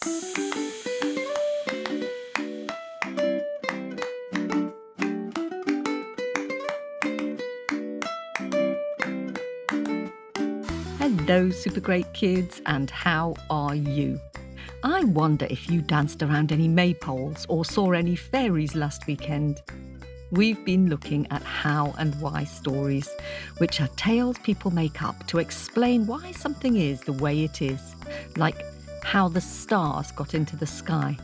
Hello, super great kids, and how are you? I wonder if you danced around any maypoles or saw any fairies last weekend. We've been looking at how and why stories, which are tales people make up to explain why something is the way it is, like how the stars got into the sky.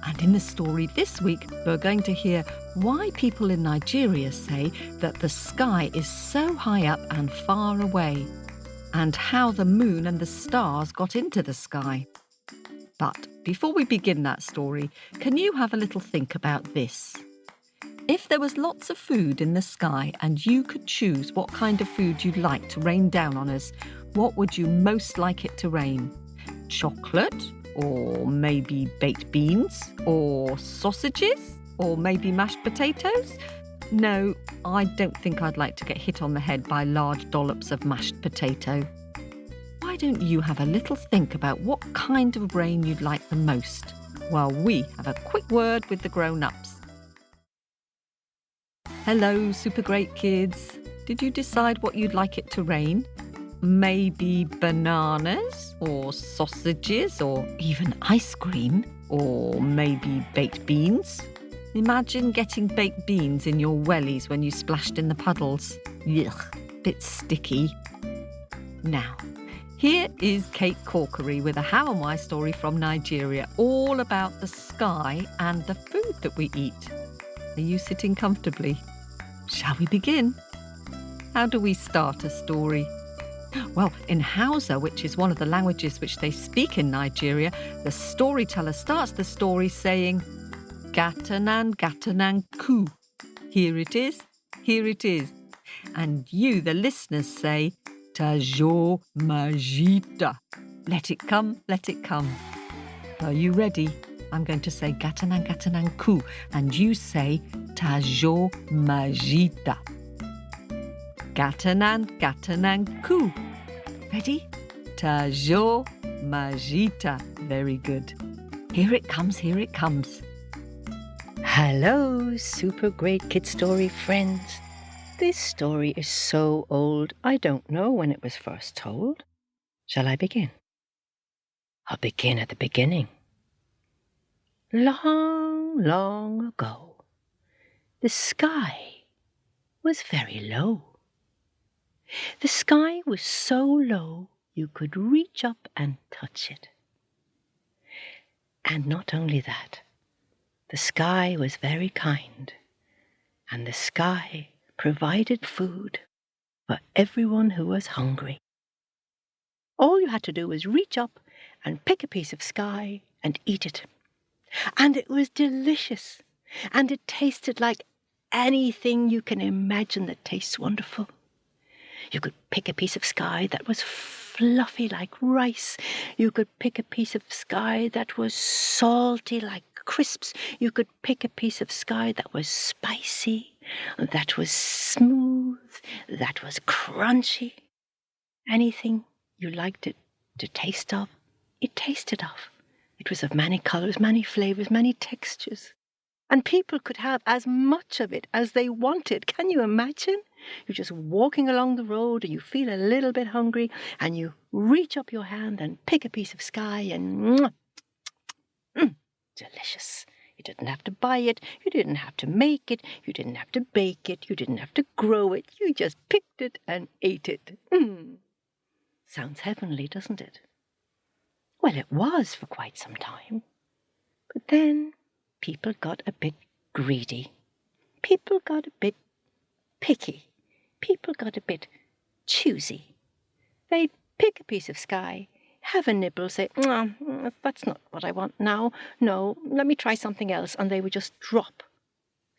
And in the story this week, we're going to hear why people in Nigeria say that the sky is so high up and far away, and how the moon and the stars got into the sky. But before we begin that story, can you have a little think about this? If there was lots of food in the sky and you could choose what kind of food you'd like to rain down on us, what would you most like it to rain? Chocolate? Or maybe baked beans? Or sausages? Or maybe mashed potatoes? No, I don't think I'd like to get hit on the head by large dollops of mashed potato. Why don't you have a little think about what kind of rain you'd like the most, while we have a quick word with the grown-ups. Hello, super great kids. Did you decide what you'd like it to rain? Maybe bananas, or sausages, or even ice cream, or maybe baked beans? Imagine getting baked beans in your wellies when you splashed in the puddles. Yuck, bit sticky. Now, here is Kate Corkery with a How and Why story from Nigeria, all about the sky and the food that we eat. Are you sitting comfortably? Shall we begin? How do we start a story? Well, in Hausa, which is one of the languages which they speak in Nigeria, the storyteller starts the story saying, Gatanan, Gatanan, ku. Here it is, here it is. And you, the listeners, say, Tajo Majita. Let it come, let it come. Are you ready? I'm going to say Gatanan, Gatanan, ku. And you say Tajo Majita. Gatanan, Gatanan, ku. Ready? Tajo Majita. Very good. Here it comes, here it comes. Hello, super great kid story friends. This story is so old, I don't know when it was first told. Shall I begin? I'll begin at the beginning. Long, long ago, the sky was very low. The sky was so low you could reach up and touch it. And not only that, the sky was very kind, and the sky provided food for everyone who was hungry. All you had to do was reach up and pick a piece of sky and eat it. And it was delicious, and it tasted like anything you can imagine that tastes wonderful. You could pick a piece of sky that was fluffy like rice. You could pick a piece of sky that was salty like crisps. You could pick a piece of sky that was spicy, that was smooth, that was crunchy. Anything you liked it to taste of, it tasted of. It was of many colours, many flavours, many textures. And people could have as much of it as they wanted. Can you imagine? You're just walking along the road and you feel a little bit hungry and you reach up your hand and pick a piece of sky and delicious. You didn't have to buy it, you didn't have to make it, you didn't have to bake it, you didn't have to grow it, you just picked it and ate it. Sounds heavenly, doesn't it? Well, it was for quite some time. But then people got a bit greedy. People got a bit picky. People got a bit choosy. They'd pick a piece of sky, have a nibble, say, that's not what I want now. No, let me try something else. And they would just drop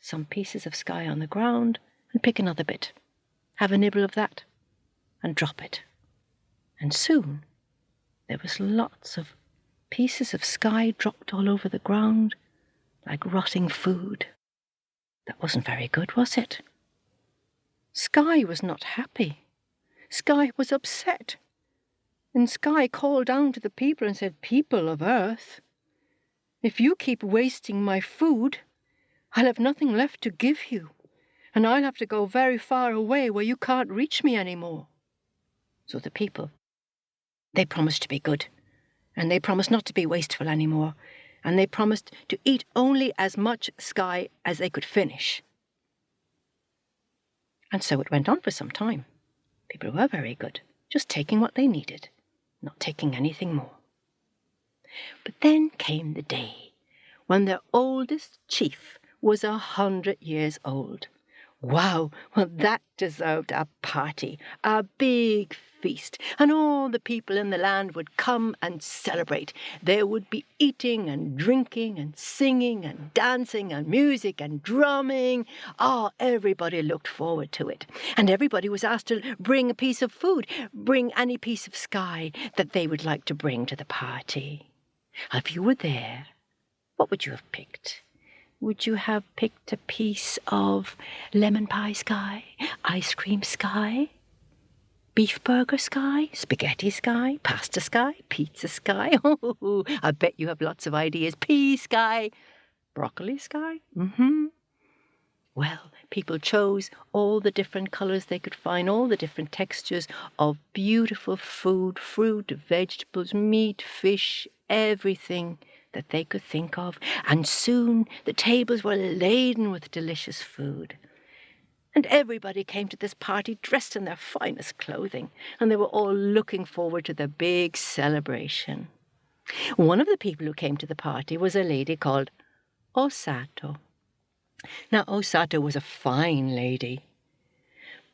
some pieces of sky on the ground and pick another bit, have a nibble of that and drop it. And soon there was lots of pieces of sky dropped all over the ground like rotting food. That wasn't very good, was it? Sky was not happy. Sky was upset. And Sky called down to the people and said, "People of Earth, If you keep wasting my food, I'll have nothing left to give you, and I'll have to go very far away where you can't reach me anymore." So the people, they promised to be good, and they promised not to be wasteful anymore, and they promised to eat only as much sky as they could finish. And so it went on for some time. People were very good, just taking what they needed, not taking anything more. But then came the day when their oldest chief was 100 years old. Wow, well, that deserved a party, a big feast, and all the people in the land would come and celebrate. There would be eating and drinking and singing and dancing and music and drumming. Oh, everybody looked forward to it. And everybody was asked to bring a piece of food, bring any piece of sky that they would like to bring to the party. If you were there, what would you have picked? Would you have picked a piece of lemon pie sky, ice cream sky, beef burger sky, spaghetti sky, pasta sky, pizza sky? Oh, I bet you have lots of ideas. Pea sky, broccoli sky? Well, people chose all the different colours they could find, all the different textures of beautiful food, fruit, vegetables, meat, fish, everything that they could think of, and soon the tables were laden with delicious food. And everybody came to this party dressed in their finest clothing, and they were all looking forward to the big celebration. One of the people who came to the party was a lady called Osato. Now, Osato was a fine lady,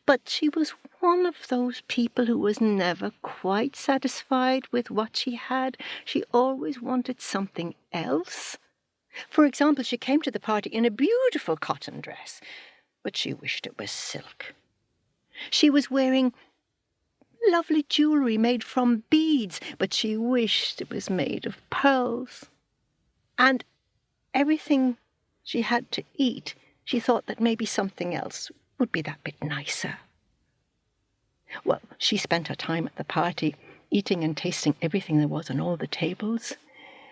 but she was one of those people who was never quite satisfied with what she had. She always wanted something else. For example, she came to the party in a beautiful cotton dress, but she wished it was silk. She was wearing lovely jewellery made from beads, but she wished it was made of pearls. And everything she had to eat, she thought that maybe something else would be that bit nicer. Well, she spent her time at the party, eating and tasting everything there was on all the tables,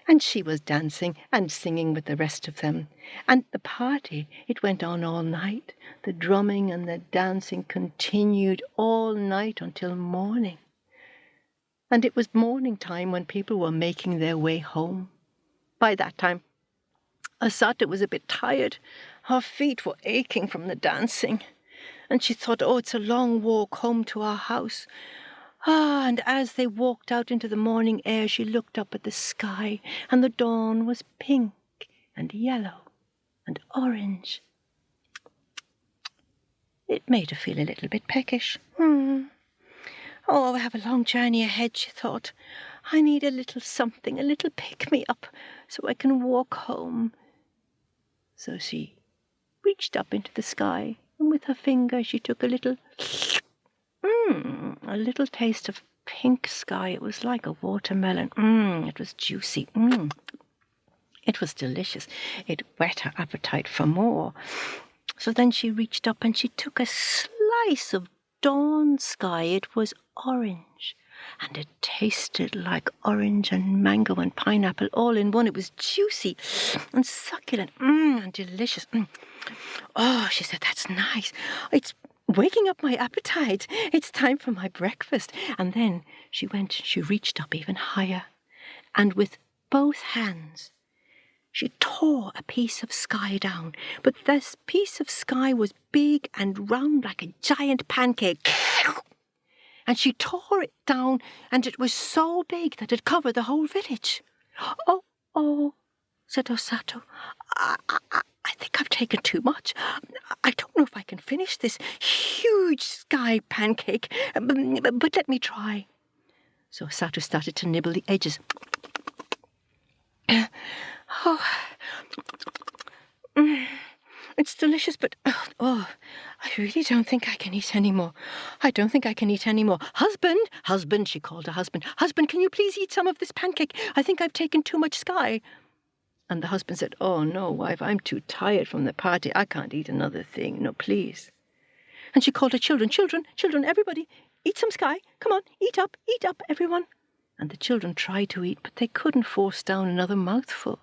and she was dancing and singing with the rest of them. And the party, it went on all night. The drumming and the dancing continued all night until morning. And it was morning time when people were making their way home. By that time, Osato was a bit tired. Her feet were aching from the dancing. And she thought, oh, it's a long walk home to our house. And as they walked out into the morning air, she looked up at the sky, and the dawn was pink and yellow and orange. It made her feel a little bit peckish. Oh, I have a long journey ahead, she thought. I need a little something, a little pick-me-up, so I can walk home. So she reached up into the sky, and with her finger she took a little taste of pink sky. It was like a watermelon. It was juicy. It was delicious. It whet her appetite for more. So then she reached up and she took a slice of dawn sky. It was orange, and it tasted like orange and mango and pineapple all in one. It was juicy and succulent, and delicious. Oh, she said, that's nice. It's waking up my appetite. It's time for my breakfast. And then she reached up even higher, and with both hands she tore a piece of sky down. But this piece of sky was big and round like a giant pancake. And she tore it down, and it was so big that it covered the whole village. Oh, said Osato. I think I've taken too much. I don't know if I can finish this huge sky pancake, but let me try. So Osato started to nibble the edges. It's delicious, but I really don't think I can eat any more. I don't think I can eat any more. Husband, she called her husband. Husband, can you please eat some of this pancake? I think I've taken too much sky. And the husband said, oh, no, wife, I'm too tired from the party. I can't eat another thing. No, please. And she called her children, everybody, eat some sky. Come on, eat up, everyone. And the children tried to eat, but they couldn't force down another mouthful.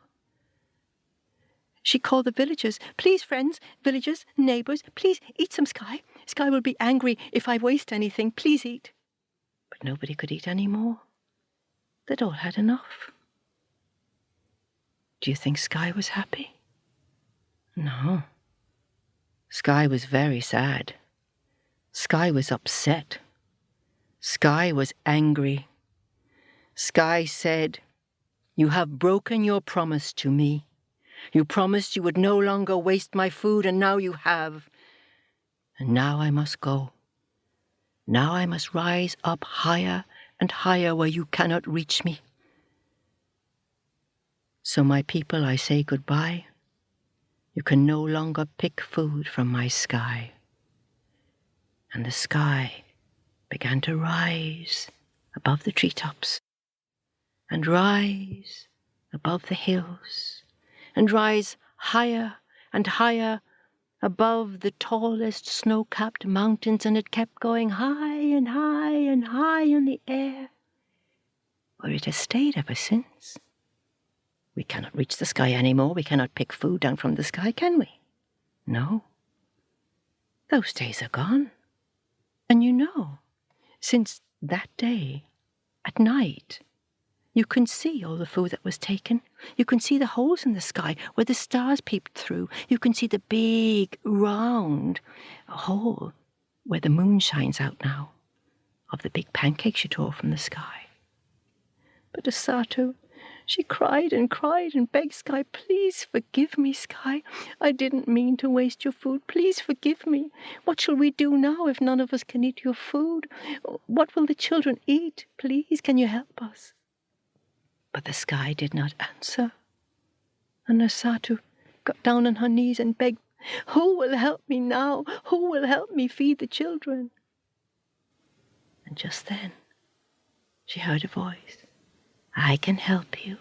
She called the villagers. Please, friends, villagers, neighbours, please eat some Sky. Sky will be angry if I waste anything. Please eat. But nobody could eat any more. They'd all had enough. Do you think Sky was happy? No. Sky was very sad. Sky was upset. Sky was angry. Sky said, "You have broken your promise to me. You promised you would no longer waste my food, and now you have. And now I must go. Now I must rise up higher and higher where you cannot reach me. So, my people, I say goodbye. You can no longer pick food from my sky." And the sky began to rise above the treetops, and rise above the hills, and rise higher and higher above the tallest snow-capped mountains, and it kept going high and high and high in the air, where it has stayed ever since. We cannot reach the sky anymore. We cannot pick food down from the sky, can we? No. Those days are gone. And you know, since that day, at night, you can see all the food that was taken. You can see the holes in the sky where the stars peeped through. You can see the big, round hole where the moon shines out now, of the big pancakes she tore from the sky. But Asatu, she cried and begged Sky, "Please forgive me, Sky. I didn't mean to waste your food. Please forgive me. What shall we do now if none of us can eat your food? What will the children eat? Please, can you help us?" But the Sky did not answer. And Asatu got down on her knees and begged, "Who will help me now? Who will help me feed the children?" And just then she heard a voice. "I can help you."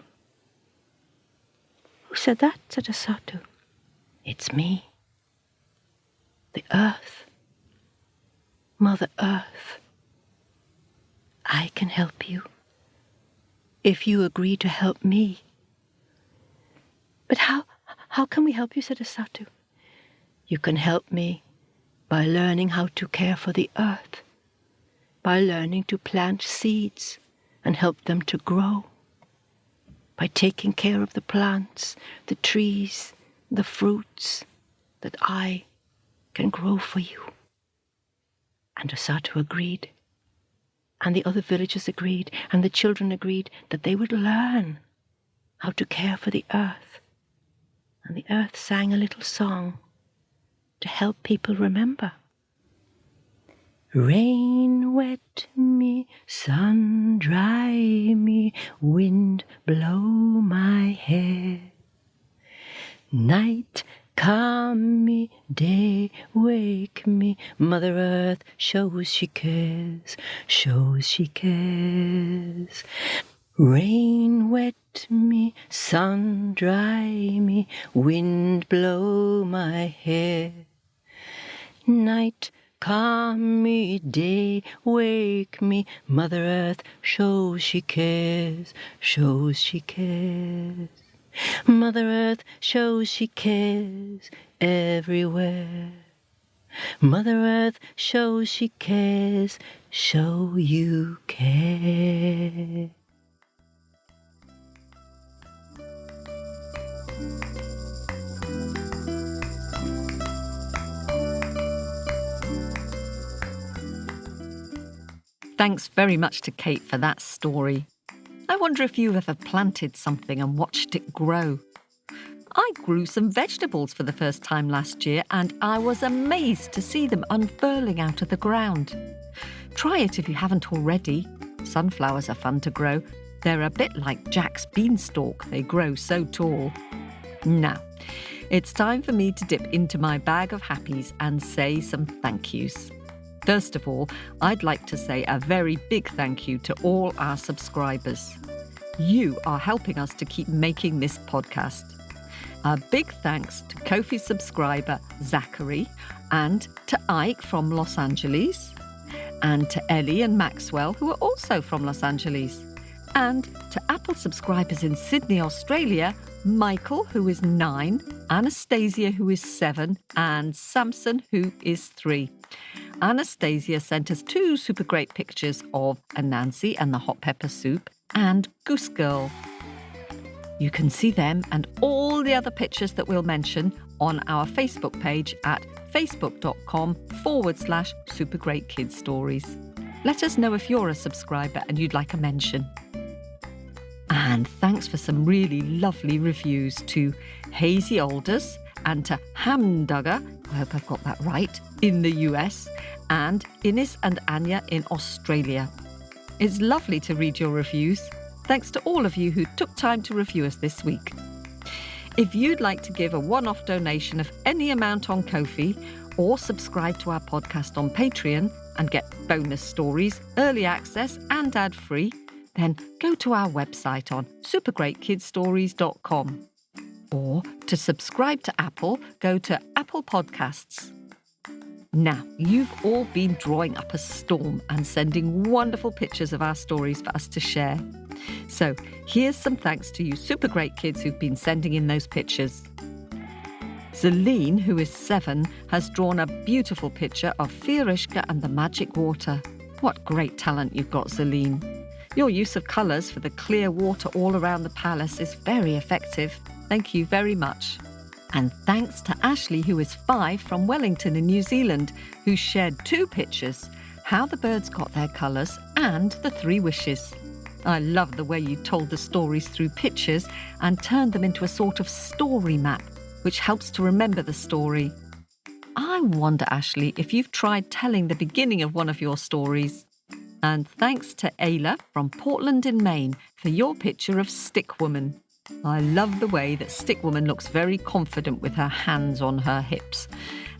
"Who said that?" said Asatu. "It's me. The Earth. Mother Earth. I can help you, if you agree to help me." "But how can we help you?" said Asatu. "You can help me by learning how to care for the earth, by learning to plant seeds and help them to grow, by taking care of the plants, the trees, the fruits that I can grow for you." And Asatu agreed, and the other villagers agreed, and the children agreed that they would learn how to care for the earth. And the earth sang a little song to help people remember. "Rain wet me, sun dry me, wind blow my hair. Night calm me, day wake me, Mother Earth shows she cares, shows she cares. Rain wet me, sun dry me, wind blow my hair. Night calm me, day wake me, Mother Earth shows she cares, shows she cares. Mother Earth shows she cares everywhere. Mother Earth shows she cares, show you care." Thanks very much to Kate for that story. I wonder if you've ever planted something and watched it grow. I grew some vegetables for the first time last year, and I was amazed to see them unfurling out of the ground. Try it if you haven't already. Sunflowers are fun to grow. They're a bit like Jack's beanstalk. They grow so tall. Now, it's time for me to dip into my bag of happies and say some thank yous. First of all, I'd like to say a very big thank you to all our subscribers. You are helping us to keep making this podcast. A big thanks to Ko-fi subscriber Zachary, and to Ike from Los Angeles, and to Ellie and Maxwell, who are also from Los Angeles, And to Apple subscribers in Sydney, Australia, Michael, who is 9, Anastasia, who is 7, and Samson, who is 3. Anastasia sent us 2 super great pictures of Anansi and the hot pepper soup and Goose Girl. You can see them and all the other pictures that we'll mention on our Facebook page at facebook.com/supergreatkidstories. Let us know if you're a subscriber and you'd like a mention. And thanks for some really lovely reviews to Hazy Alders and to Hamdugger, I hope I've got that right, in the US, and Ines and Anya in Australia. It's lovely to read your reviews. Thanks to all of you who took time to review us this week. If you'd like to give a one-off donation of any amount on Ko-fi or subscribe to our podcast on Patreon and get bonus stories, early access and ad-free, then go to our website on supergreatkidstories.com. Or to subscribe to Apple, go to Apple Podcasts. Now, you've all been drawing up a storm and sending wonderful pictures of our stories for us to share. So here's some thanks to you super great kids who've been sending in those pictures. Celine, who is 7, has drawn a beautiful picture of Fiorishka and the magic water. What great talent you've got, Celine. Your use of colours for the clear water all around the palace is very effective. Thank you very much. And thanks to Ashley, who is 5 from Wellington in New Zealand, who shared 2 pictures, how the birds got their colours and the 3 wishes. I love the way you told the stories through pictures and turned them into a sort of story map, which helps to remember the story. I wonder, Ashley, if you've tried telling the beginning of one of your stories. And thanks to Ayla from Portland in Maine for your picture of Stick Woman. I love the way that Stick Woman looks very confident with her hands on her hips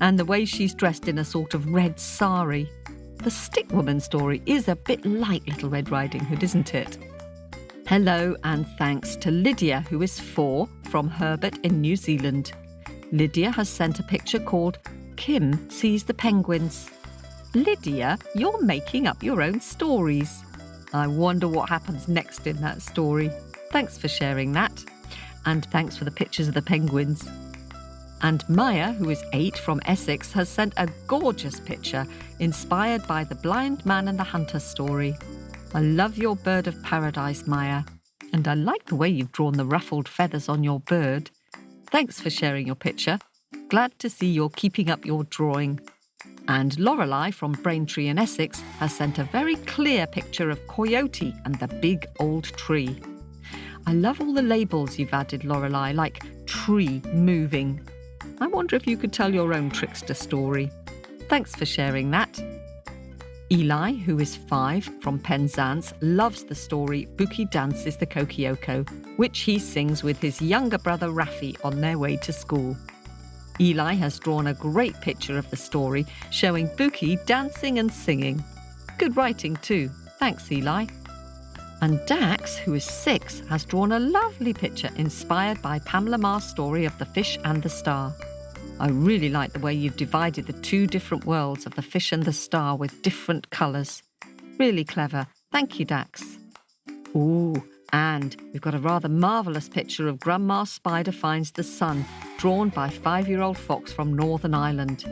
and the way she's dressed in a sort of red sari. The Stick Woman story is a bit like Little Red Riding Hood, isn't it? Hello and thanks to Lydia, who is 4 from Herbert in New Zealand. Lydia has sent a picture called Kim Sees the Penguins. Lydia, you're making up your own stories. I wonder what happens next in that story. Thanks for sharing that. And thanks for the pictures of the penguins. And Maya, who is 8 from Essex, has sent a gorgeous picture inspired by the Blind Man and the Hunter story. I love your bird of paradise, Maya. And I like the way you've drawn the ruffled feathers on your bird. Thanks for sharing your picture. Glad to see you're keeping up your drawing. And Lorelei from Braintree in Essex has sent a very clear picture of Coyote and the big old tree. I love all the labels you've added, Lorelei, like tree moving. I wonder if you could tell your own trickster story. Thanks for sharing that. Eli, who is 5 from Penzance, loves the story Buki Dances the Kokioko, which he sings with his younger brother Rafi on their way to school. Eli has drawn a great picture of the story showing Buki dancing and singing. Good writing too. Thanks, Eli. And Dax, who is 6, has drawn a lovely picture inspired by Pamela Mar's story of the fish and the star. I really like the way you've divided the 2 different worlds of the fish and the star with different colours. Really clever. Thank you, Dax. Ooh, and we've got a rather marvellous picture of Grandma Spider Finds the Sun, drawn by 5-year-old Fox from Northern Ireland.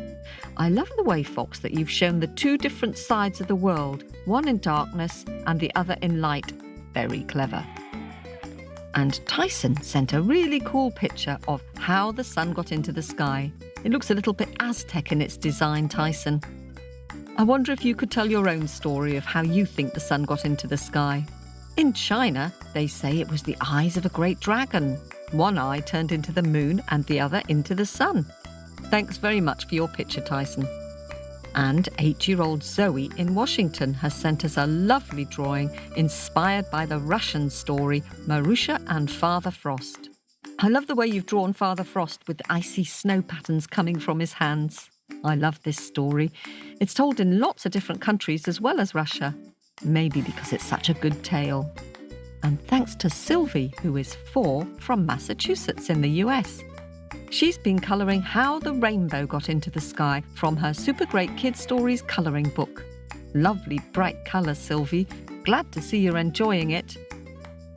I love the way, Fox, that you've shown the 2 different sides of the world, one in darkness and the other in light. Very clever. And Tyson sent a really cool picture of how the sun got into the sky. It looks a little bit Aztec in its design, Tyson. I wonder if you could tell your own story of how you think the sun got into the sky. In China, they say it was the eyes of a great dragon. One eye turned into the moon and the other into the sun. Thanks very much for your picture, Tyson. And 8-year-old Zoe in Washington has sent us a lovely drawing inspired by the Russian story Marusha and Father Frost. I love the way you've drawn Father Frost with the icy snow patterns coming from his hands. I love this story. It's told in lots of different countries as well as Russia. Maybe because it's such a good tale. And thanks to Sylvie, who is 4 from Massachusetts in the US. She's been colouring how the rainbow got into the sky from her Super Great Kid Stories colouring book. Lovely bright colours, Sylvie. Glad to see you're enjoying it.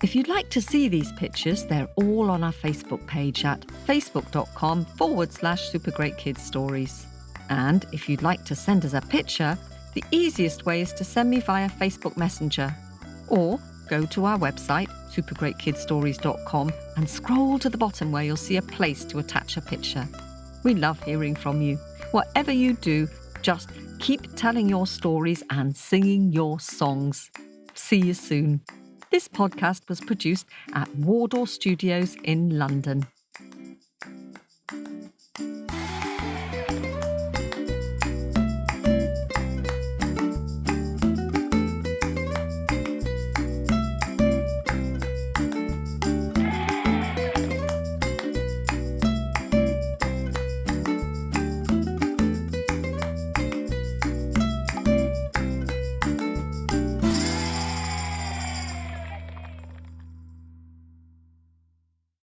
If you'd like to see these pictures, they're all on our Facebook page at facebook.com/supergreatkidsstories. And if you'd like to send us a picture, the easiest way is to send me via Facebook Messenger. Or go to our website, supergreatkidsstories.com, and scroll to the bottom where you'll see a place to attach a picture. We love hearing from you. Whatever you do, just keep telling your stories and singing your songs. See you soon. This podcast was produced at Wardour Studios in London.